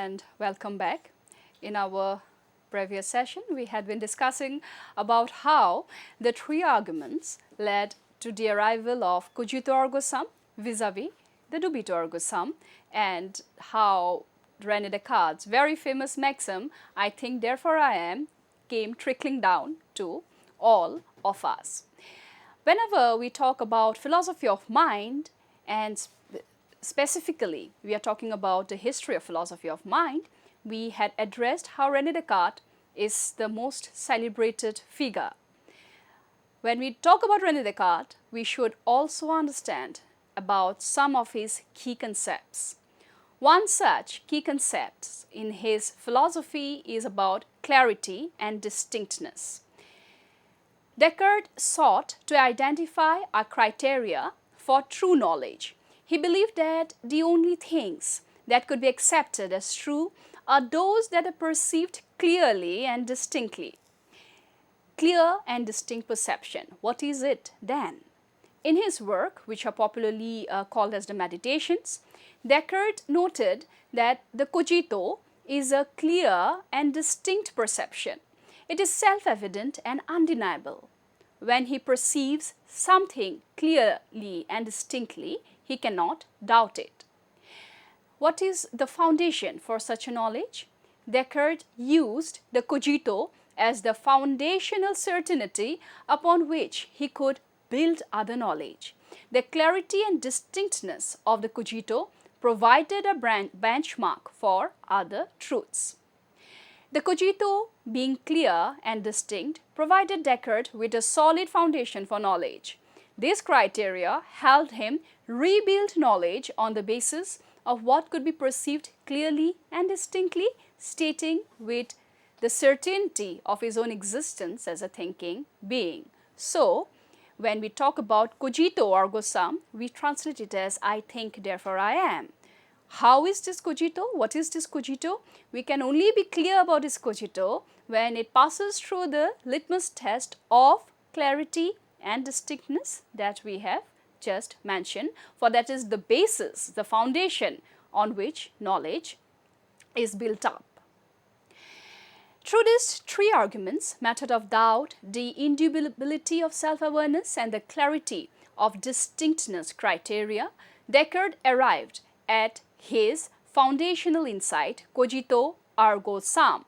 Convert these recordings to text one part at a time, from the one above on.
and welcome back. In our previous session, we had been discussing about how the three arguments led to the arrival of cogito ergo sum vis-a-vis the dubito ergo sum, and how René Descartes' very famous maxim, "I think therefore I am," came trickling down to all of us. Whenever we talk about philosophy of mind, and specifically we are talking about the history of philosophy of mind, we had addressed how René Descartes is the most celebrated figure. When we talk about René Descartes, we should also understand about some of his key concepts. One such key concept in his philosophy is about clarity and distinctness. Descartes sought to identify a criteria for true knowledge. He believed that the only things that could be accepted as true are those that are perceived clearly and distinctly. Clear and distinct perception. What is it then? In his work, which are popularly called as the Meditations, Descartes noted that the cogito is a clear and distinct perception. It is self-evident and undeniable. When he perceives something clearly and distinctly, he cannot doubt it. What is the foundation for such a knowledge? Descartes used the cogito as the foundational certainty upon which he could build other knowledge. The clarity and distinctness of the cogito provided a benchmark for other truths. The cogito, being clear and distinct, provided Descartes with a solid foundation for knowledge. This criteria helped him rebuild knowledge on the basis of what could be perceived clearly and distinctly, stating with the certainty of his own existence as a thinking being. So, when we talk about cogito ergo sum, we translate it as "I think, therefore I am." How is this cogito? What is this cogito? We can only be clear about this cogito when it passes through the litmus test of clarity and distinctness that we have just mentioned, for that is the basis, the foundation on which knowledge is built up. Through these three arguments, method of doubt, the indubitability of self-awareness, and the clarity of distinctness criteria, Descartes arrived at his foundational insight, cogito ergo sum.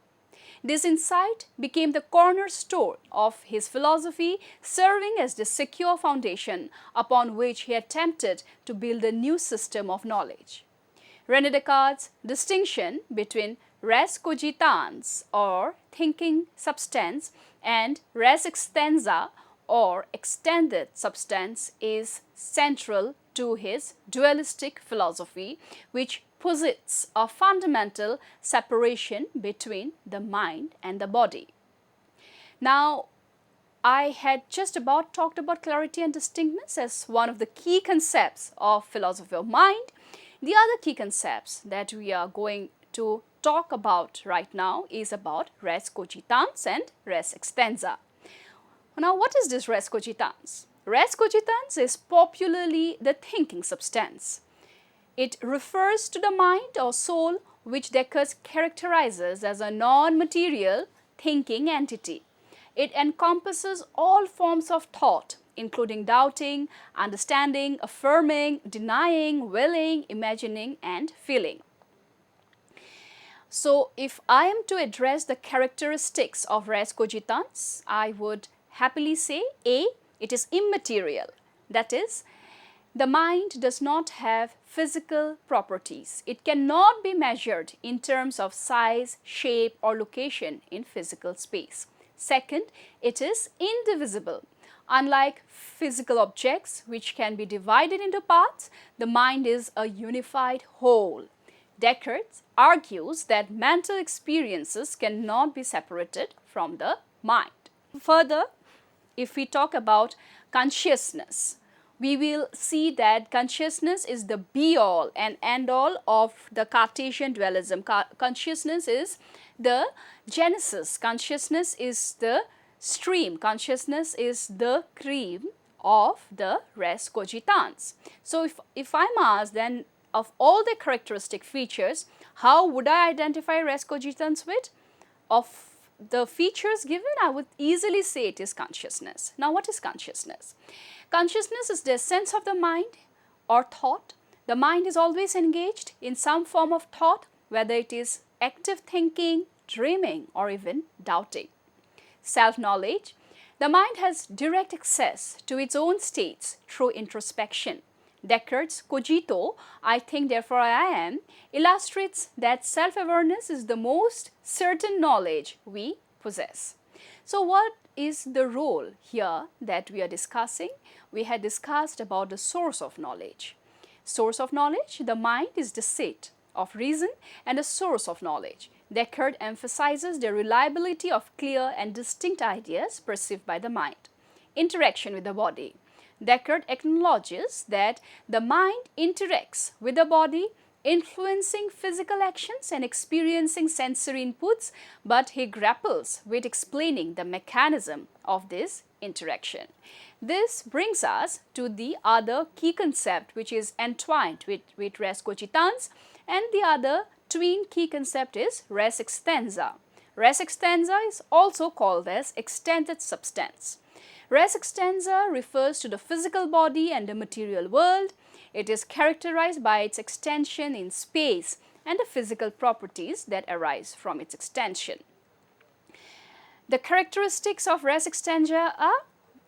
This insight became the cornerstone of his philosophy, serving as the secure foundation upon which he attempted to build a new system of knowledge. René Descartes' distinction between res cogitans or thinking substance and res extensa or extended substance is central to his dualistic philosophy, which posits a fundamental separation between the mind and the body. Now, I had just about talked about clarity and distinctness as one of the key concepts of philosophy of mind. The other key concepts that we are going to talk about right now is about res cogitans and res extensa. Now, what is this res cogitans? Res cogitans is popularly the thinking substance. It refers to the mind or soul, which Descartes characterizes as a non-material thinking entity. It encompasses all forms of thought, including doubting, understanding, affirming, denying, willing, imagining, and feeling. So, if I am to address the characteristics of res cogitans, I would happily say A. It is immaterial. That is, the mind does not have physical properties. It cannot be measured in terms of size, shape, or location in physical space. Second, it is indivisible. Unlike physical objects, which can be divided into parts, the mind is a unified whole. Descartes argues that mental experiences cannot be separated from the mind. Further, if we talk about consciousness, we will see that consciousness is the be-all and end-all of the Cartesian dualism. Consciousness is the genesis, consciousness is the stream, consciousness is the cream of the res cogitans. So, if I'm asked then of all the characteristic features, How would I identify res cogitans with? Of the features given, I would easily say it is consciousness. Now, what is consciousness? Consciousness is the essence of the mind or thought. The mind is always engaged in some form of thought, whether it is active thinking, dreaming, or even doubting. Self-knowledge. The mind has direct access to its own states through introspection. Descartes' cogito, I think therefore I am, illustrates that self-awareness is the most certain knowledge we possess. So what is the role here that we are discussing? We had discussed about the source of knowledge. Source of knowledge, the mind is the seat of reason and the source of knowledge. Descartes emphasizes the reliability of clear and distinct ideas perceived by the mind. Interaction with the body. Descartes acknowledges that the mind interacts with the body, influencing physical actions and experiencing sensory inputs, but he grapples with explaining the mechanism of this interaction. This brings us to the other key concept which is entwined with res cogitans, and the other twin key concept is res extensa. Res extensa is also called as extended substance. Res extensa refers to the physical body and the material world. It is characterized by its extension in space and the physical properties that arise from its extension. The characteristics of res extensa are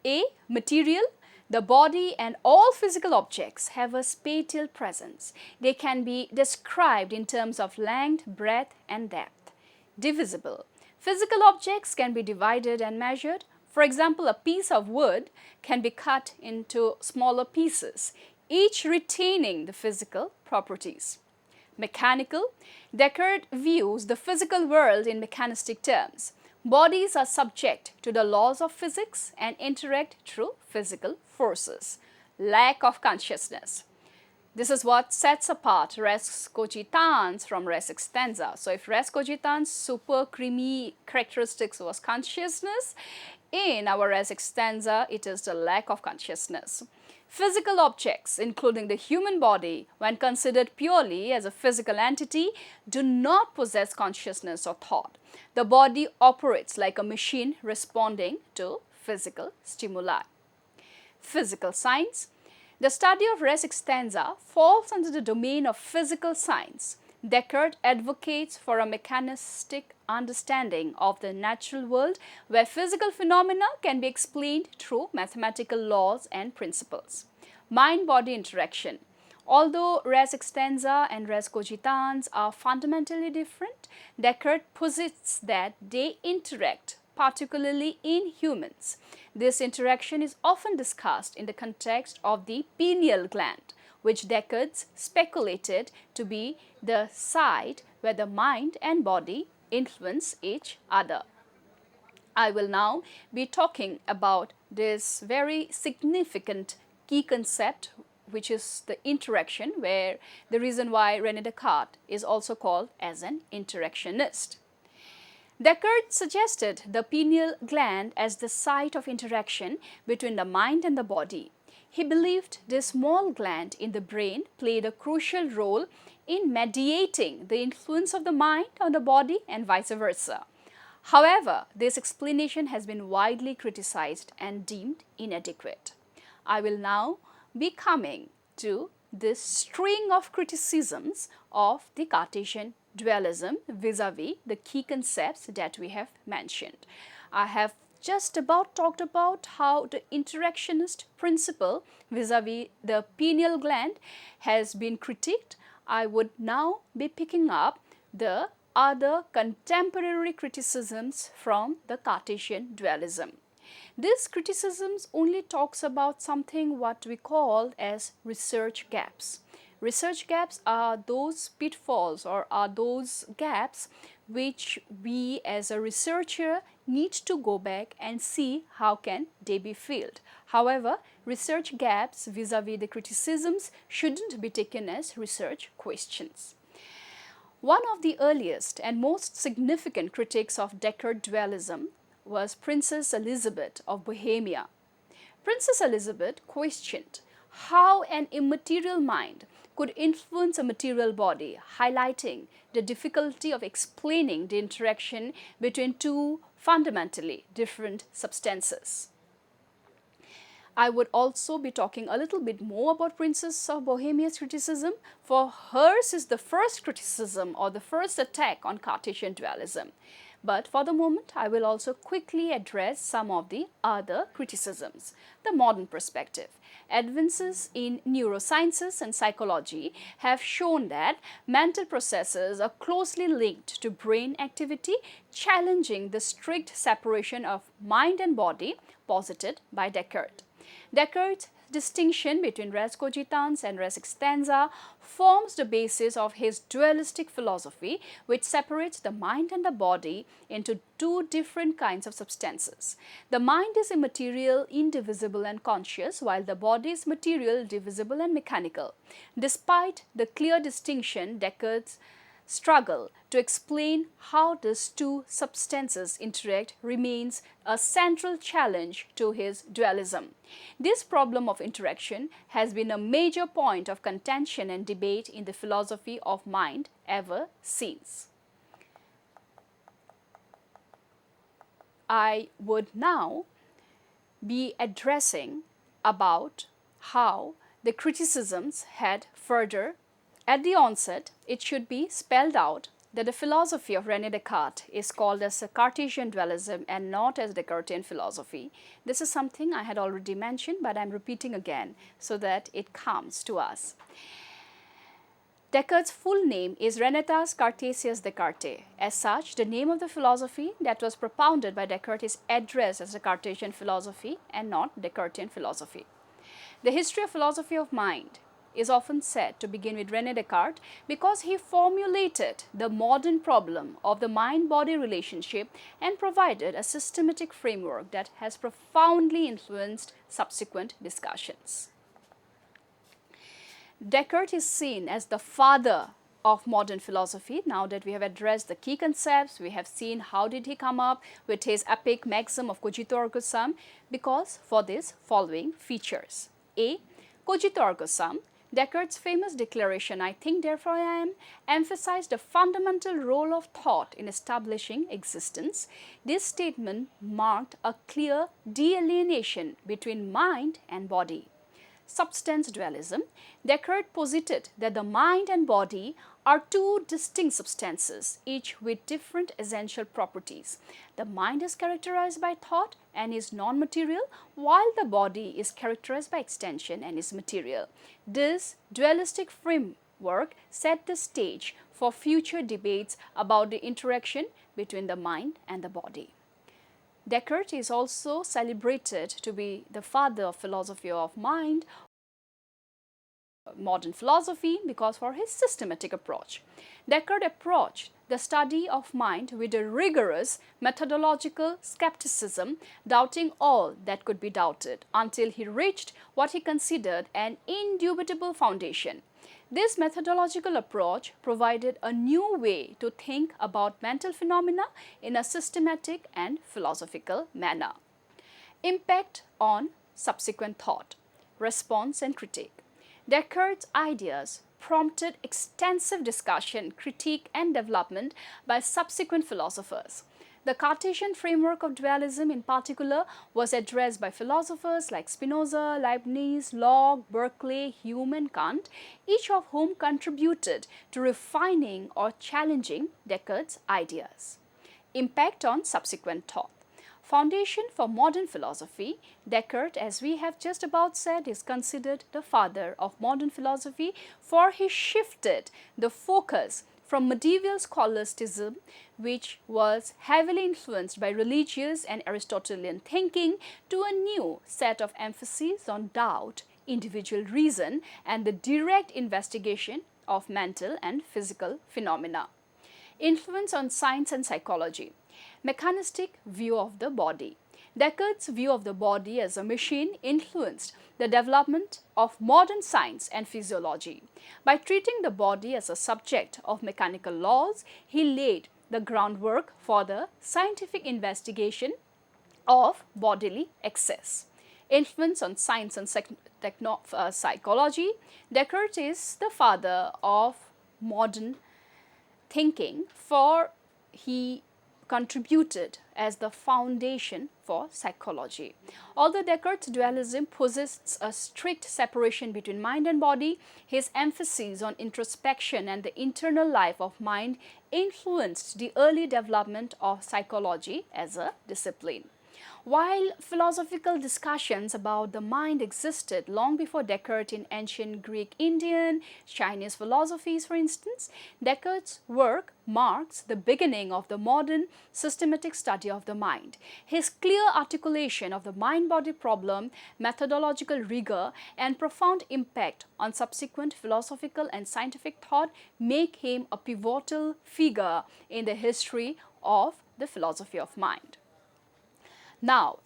A. Material. The body and all physical objects have a spatial presence. They can be described in terms of length, breadth, and depth. Divisible. Physical objects can be divided and measured. For example, a piece of wood can be cut into smaller pieces, each retaining the physical properties. Mechanical. Descartes views the physical world in mechanistic terms. Bodies are subject to the laws of physics and interact through physical forces. Lack of consciousness. This is what sets apart res cogitans from res extensa. So if res cogitans super creamy characteristics was consciousness, in our res extensa it is the lack of consciousness. Physical objects, including the human body, when considered purely as a physical entity, do not possess consciousness or thought. The body operates like a machine responding to physical stimuli. Physical science. The study of res extensa falls under the domain of physical science. Descartes advocates for a mechanistic understanding of the natural world where physical phenomena can be explained through mathematical laws and principles. Mind-body interaction. Although res extensa and res cogitans are fundamentally different, Descartes posits that they interact, particularly in humans. This interaction is often discussed in the context of the pineal gland, which Descartes speculated to be the site where the mind and body influence each other. I will now be talking about this very significant key concept, which is the interaction, where the reason why René Descartes is also called as an interactionist. Descartes suggested the pineal gland as the site of interaction between the mind and the body. He believed this small gland in the brain played a crucial role in mediating the influence of the mind on the body and vice versa. However, this explanation has been widely criticized and deemed inadequate. I will now be coming to this string of criticisms of the Cartesian dualism vis-a-vis the key concepts that we have mentioned. I have just about talked about how the interactionist principle vis-a-vis the pineal gland has been critiqued. I would now be picking up the other contemporary criticisms from the Cartesian dualism. This criticisms only talks about something what we call as research gaps. Research gaps are those pitfalls or are those gaps which we as a researcher need to go back and see how can they be filled. However, research gaps vis-a-vis the criticisms shouldn't be taken as research questions. One of the earliest and most significant critics of Descartes dualism was Princess Elizabeth of Bohemia. Princess Elizabeth questioned how an immaterial mind could influence a material body, highlighting the difficulty of explaining the interaction between two fundamentally different substances. I would also be talking a little bit more about Princess of Bohemia's criticism, for hers is the first criticism or the first attack on Cartesian dualism. But for the moment, I will also quickly address some of the other criticisms. The modern perspective. Advances in neurosciences and psychology have shown that mental processes are closely linked to brain activity, challenging the strict separation of mind and body posited by Descartes. Descartes' distinction between res cogitans and res extensa forms the basis of his dualistic philosophy, which separates the mind and the body into two different kinds of substances. The mind is immaterial, indivisible and conscious, while the body is material, divisible and mechanical. Despite the clear distinction, Descartes' struggle to explain how these two substances interact remains a central challenge to his dualism. This problem of interaction has been a major point of contention and debate in the philosophy of mind ever since. I would now be addressing about how the criticisms had further. At the onset, it should be spelled out that the philosophy of René Descartes is called as a Cartesian dualism and not as Descartesian philosophy. This is something I had already mentioned, but I am repeating again so that it comes to us. Descartes' full name is Renétas Cartesius Descartes. As such, the name of the philosophy that was propounded by Descartes is addressed as a Cartesian philosophy and not Descartesian philosophy. The history of philosophy of mind is often said to begin with René Descartes because he formulated the modern problem of the mind-body relationship and provided a systematic framework that has profoundly influenced subsequent discussions. Descartes is seen as the father of modern philosophy. Now that we have addressed the key concepts, we have seen how did he come up with his epic maxim of cogito ergo sum, because for this following features. A. Cogito ergo sum. Descartes' famous declaration, I think therefore I am, emphasized the fundamental role of thought in establishing existence. This statement marked a clear delineation between mind and body. Substance dualism. Descartes posited that the mind and body are two distinct substances, each with different essential properties. The mind is characterized by thought and is non-material, while the body is characterized by extension and is material. This dualistic framework set the stage for future debates about the interaction between the mind and the body. Descartes is also celebrated to be the father of philosophy of mind, modern philosophy, because for his systematic approach. Descartes approached the study of mind with a rigorous methodological skepticism, doubting all that could be doubted, until he reached what he considered an indubitable foundation. This methodological approach provided a new way to think about mental phenomena in a systematic and philosophical manner. Impact on subsequent thought, response and critique. Descartes' ideas prompted extensive discussion, critique and development by subsequent philosophers. The Cartesian framework of dualism in particular was addressed by philosophers like Spinoza, Leibniz, Locke, Berkeley, Hume and Kant, each of whom contributed to refining or challenging Descartes' ideas. Impact on subsequent thought. Foundation for modern philosophy, Descartes, as we have just about said, is considered the father of modern philosophy, for he shifted the focus from medieval scholasticism, which was heavily influenced by religious and Aristotelian thinking, to a new set of emphases on doubt, individual reason, and the direct investigation of mental and physical phenomena. Influence on science and psychology. Mechanistic view of the body. Descartes' view of the body as a machine influenced the development of modern science and physiology. By treating the body as a subject of mechanical laws, he laid the groundwork for the scientific investigation of bodily excess. influence on science and psychology. Descartes is the father of modern thinking, for he contributed as the foundation for psychology. Although Descartes' dualism possesses a strict separation between mind and body, his emphasis on introspection and the internal life of mind influenced the early development of psychology as a discipline. While philosophical discussions about the mind existed long before Descartes in ancient Greek, Indian, Chinese philosophies, for instance, Descartes' work marks the beginning of the modern systematic study of the mind. His clear articulation of the mind-body problem, methodological rigor, and profound impact on subsequent philosophical and scientific thought make him a pivotal figure in the history of the philosophy of mind. Now,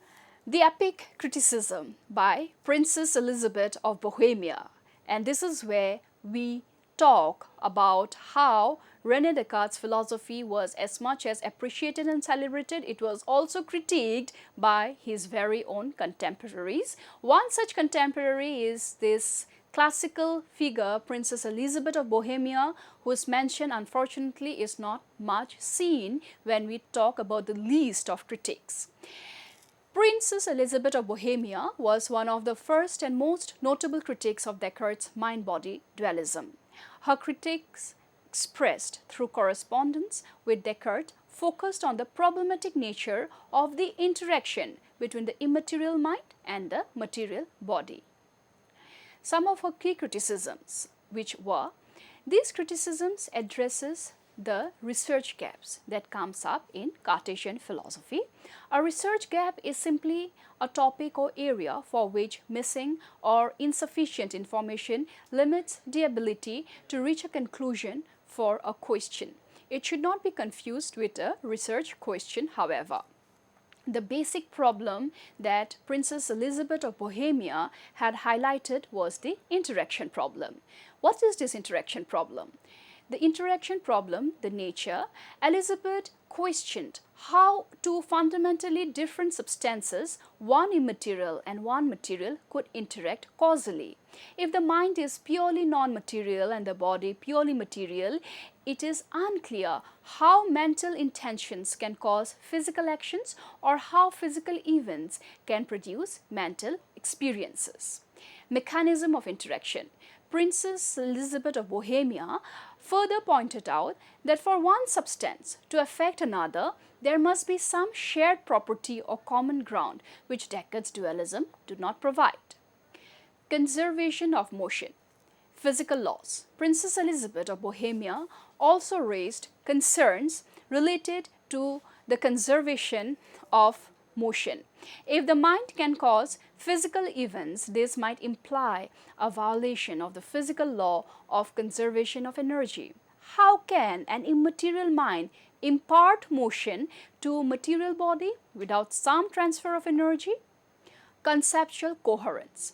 the epic criticism by Princess Elizabeth of Bohemia, and this is where we talk about how René Descartes' philosophy was as much as appreciated and celebrated, it was also critiqued by his very own contemporaries. One such contemporary is this classical figure, Princess Elizabeth of Bohemia, whose mention unfortunately is not much seen when we talk about the list of critics. Princess Elizabeth of Bohemia was one of the first and most notable critics of Descartes' mind-body dualism. Her critiques, expressed through correspondence with Descartes, focused on the problematic nature of the interaction between the immaterial mind and the material body. Some of her key criticisms, which were, these criticisms addresses the research gaps that comes up in Cartesian philosophy. A research gap is simply a topic or area for which missing or insufficient information limits the ability to reach a conclusion for a question. It should not be confused with a research question, however. The basic problem that Princess Elizabeth of Bohemia had highlighted was the interaction problem. What is this interaction problem? The interaction problem, the nature, Elizabeth questioned how two fundamentally different substances, one immaterial and one material, could interact causally. If the mind is purely non-material and the body purely material, it is unclear how mental intentions can cause physical actions or how physical events can produce mental experiences. Mechanism of interaction. Princess Elizabeth of Bohemia further pointed out that for one substance to affect another, there must be some shared property or common ground which Descartes' dualism did not provide. Conservation of motion. Physical laws. Princess Elizabeth of Bohemia also raised concerns related to the conservation of motion. If the mind can cause physical events, this might imply a violation of the physical law of conservation of energy. How can an immaterial mind impart motion to a material body without some transfer of energy? Conceptual coherence.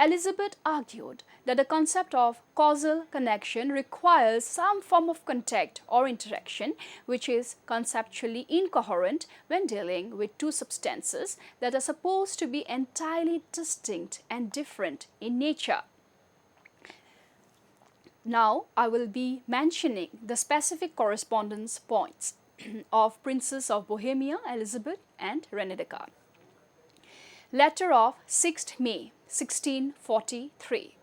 Elizabeth argued that the concept of causal connection requires some form of contact or interaction, which is conceptually incoherent when dealing with two substances that are supposed to be entirely distinct and different in nature. Now, I will be mentioning the specific correspondence points of Princess of Bohemia, Elizabeth, and René Descartes. Letter of 6th May 1643.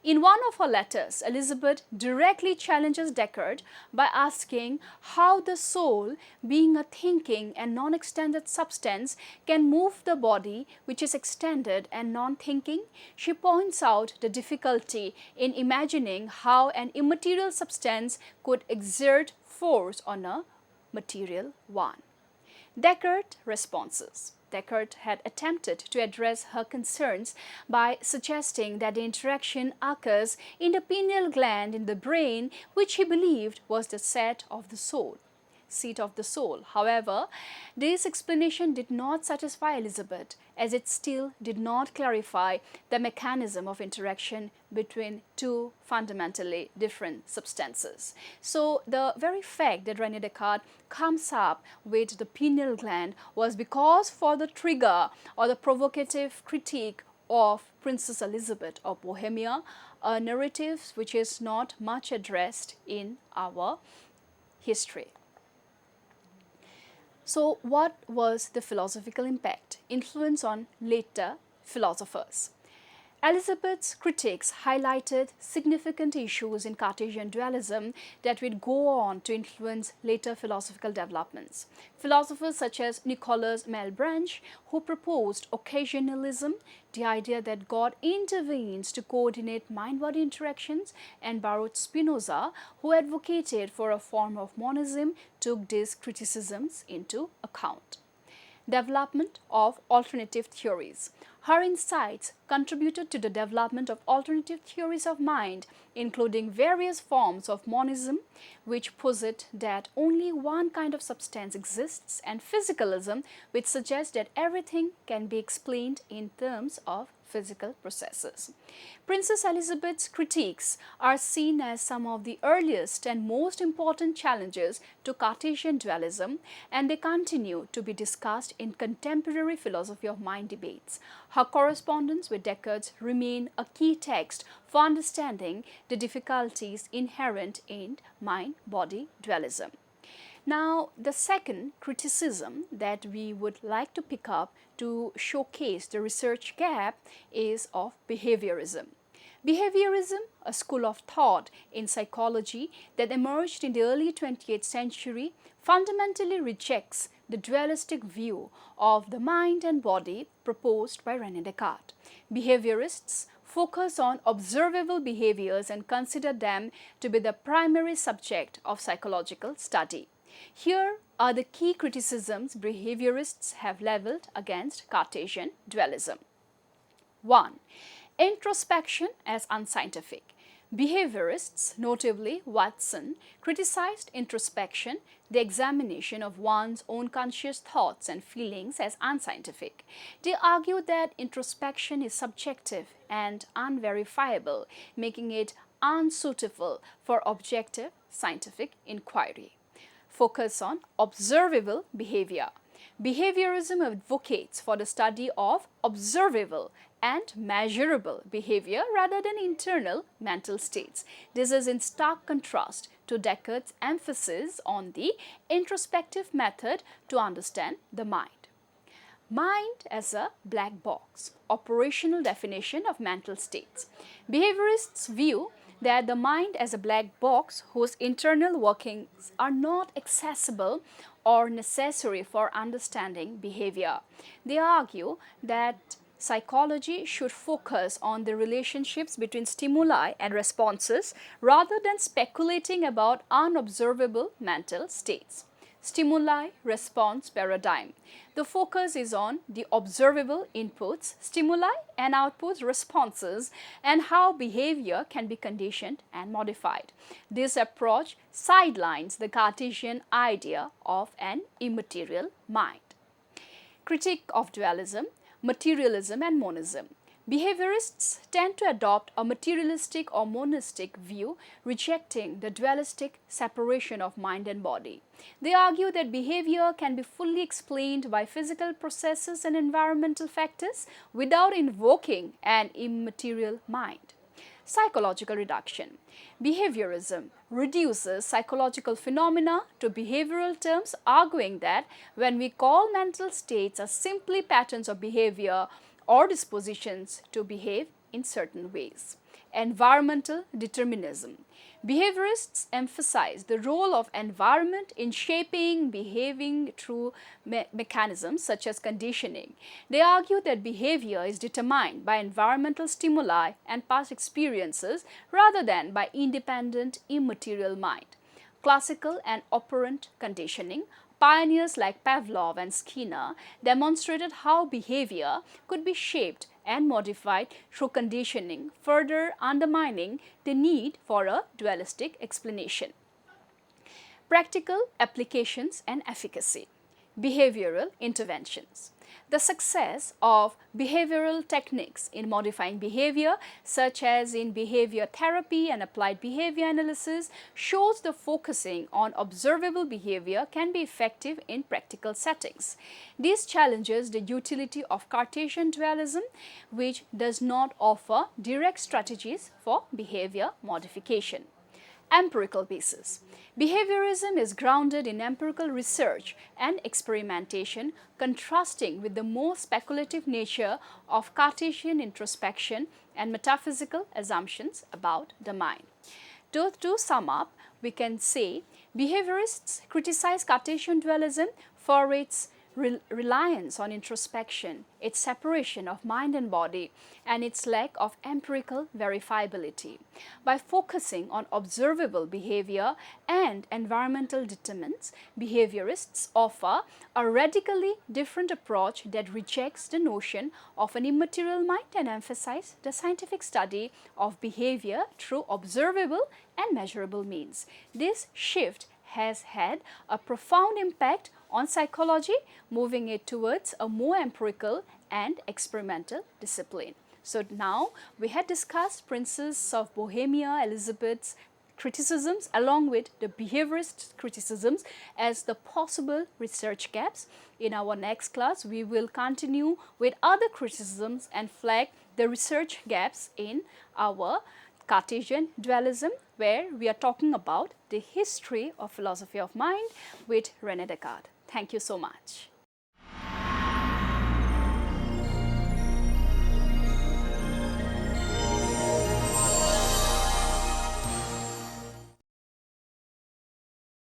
In one of her letters, Elizabeth directly challenges Descartes by asking how the soul, being a thinking and non-extended substance, can move the body which is extended and non-thinking. She points out the difficulty in imagining how an immaterial substance could exert force on a material one. Descartes' responses. Descartes had attempted to address her concerns by suggesting that the interaction occurs in the pineal gland in the brain, which he believed was the seat of the soul. seat of the soul. However, this explanation did not satisfy Elizabeth, as it still did not clarify the mechanism of interaction between two fundamentally different substances. So the very fact that René Descartes comes up with the pineal gland was because for the trigger or the provocative critique of Princess Elizabeth of Bohemia, a narrative which is not much addressed in our history. So what was the philosophical impact, influence on later philosophers? Elizabeth's critiques highlighted significant issues in Cartesian dualism that would go on to influence later philosophical developments. Philosophers such as Nicolas Malebranche, who proposed occasionalism, the idea that God intervenes to coordinate mind-body interactions, and Baruch Spinoza, who advocated for a form of monism, took these criticisms into account. Development of alternative theories. Her insights contributed to the development of alternative theories of mind, including various forms of monism, which posit that only one kind of substance exists, and physicalism, which suggests that everything can be explained in terms of physical processes. Princess Elizabeth's critiques are seen as some of the earliest and most important challenges to Cartesian dualism, and they continue to be discussed in contemporary philosophy of mind debates. Her correspondence with Descartes remain a key text for understanding the difficulties inherent in mind-body dualism. Now, the second criticism that we would like to pick up to showcase the research gap is of behaviorism. Behaviorism, a school of thought in psychology that emerged in the early 20th century, fundamentally rejects the dualistic view of the mind and body proposed by René Descartes. Behaviorists focus on observable behaviors and consider them to be the primary subject of psychological study. Here are the key criticisms behaviorists have leveled against Cartesian dualism. 1. Introspection as unscientific. Behaviorists, notably Watson, criticized introspection, the examination of one's own conscious thoughts and feelings, as unscientific. They argue that introspection is subjective and unverifiable, making it unsuitable for objective scientific inquiry. Focus on observable behavior. Behaviorism advocates for the study of observable and measurable behavior rather than internal mental states. This is in stark contrast to Descartes' emphasis on the introspective method to understand the mind. Mind as a black box, operational definition of mental states. Behaviorists view that the mind as a black box whose internal workings are not accessible or necessary for understanding behavior. They argue that psychology should focus on the relationships between stimuli and responses rather than speculating about unobservable mental states. Stimuli-response paradigm. The focus is on the observable inputs, stimuli, and outputs responses, and how behavior can be conditioned and modified. This approach sidelines the Cartesian idea of an immaterial mind. Critique of dualism, materialism, and monism. Behaviorists tend to adopt a materialistic or monistic view, rejecting the dualistic separation of mind and body. They argue that behavior can be fully explained by physical processes and environmental factors without invoking an immaterial mind. Psychological reduction. Behaviorism reduces psychological phenomena to behavioral terms, arguing that when we call mental states as simply patterns of behavior or dispositions to behave in certain ways. Environmental determinism. Behaviorists emphasize the role of environment in shaping behaving through mechanisms such as conditioning. They argue that behavior is determined by environmental stimuli and past experiences rather than by independent immaterial mind. Classical and operant conditioning. Pioneers like Pavlov and Skinner demonstrated how behavior could be shaped and modified through conditioning, further undermining the need for a dualistic explanation. practical applications and efficacy, behavioral interventions. The success of behavioral techniques in modifying behavior, such as in behavior therapy and applied behavior analysis, shows the focusing on observable behavior can be effective in practical settings. This challenges the utility of Cartesian dualism, which does not offer direct strategies for behavior modification. Empirical basis. Behaviorism is grounded in empirical research and experimentation, contrasting with the more speculative nature of Cartesian introspection and metaphysical assumptions about the mind. To sum up, we can say behaviorists criticize Cartesian dualism for its reliance on introspection, its separation of mind and body, and its lack of empirical verifiability. By focusing on observable behavior and environmental determinants, behaviorists offer a radically different approach that rejects the notion of an immaterial mind and emphasizes the scientific study of behavior through observable and measurable means. This shift has had a profound impact on psychology, moving it towards a more empirical and experimental discipline. So now we had discussed Princess of Bohemia Elizabeth's criticisms along with the behaviorist criticisms as the possible research gaps. In our next class, we will continue with other criticisms and flag the research gaps in our Cartesian dualism, where we are talking about the history of philosophy of mind with René Descartes. Thank you so much.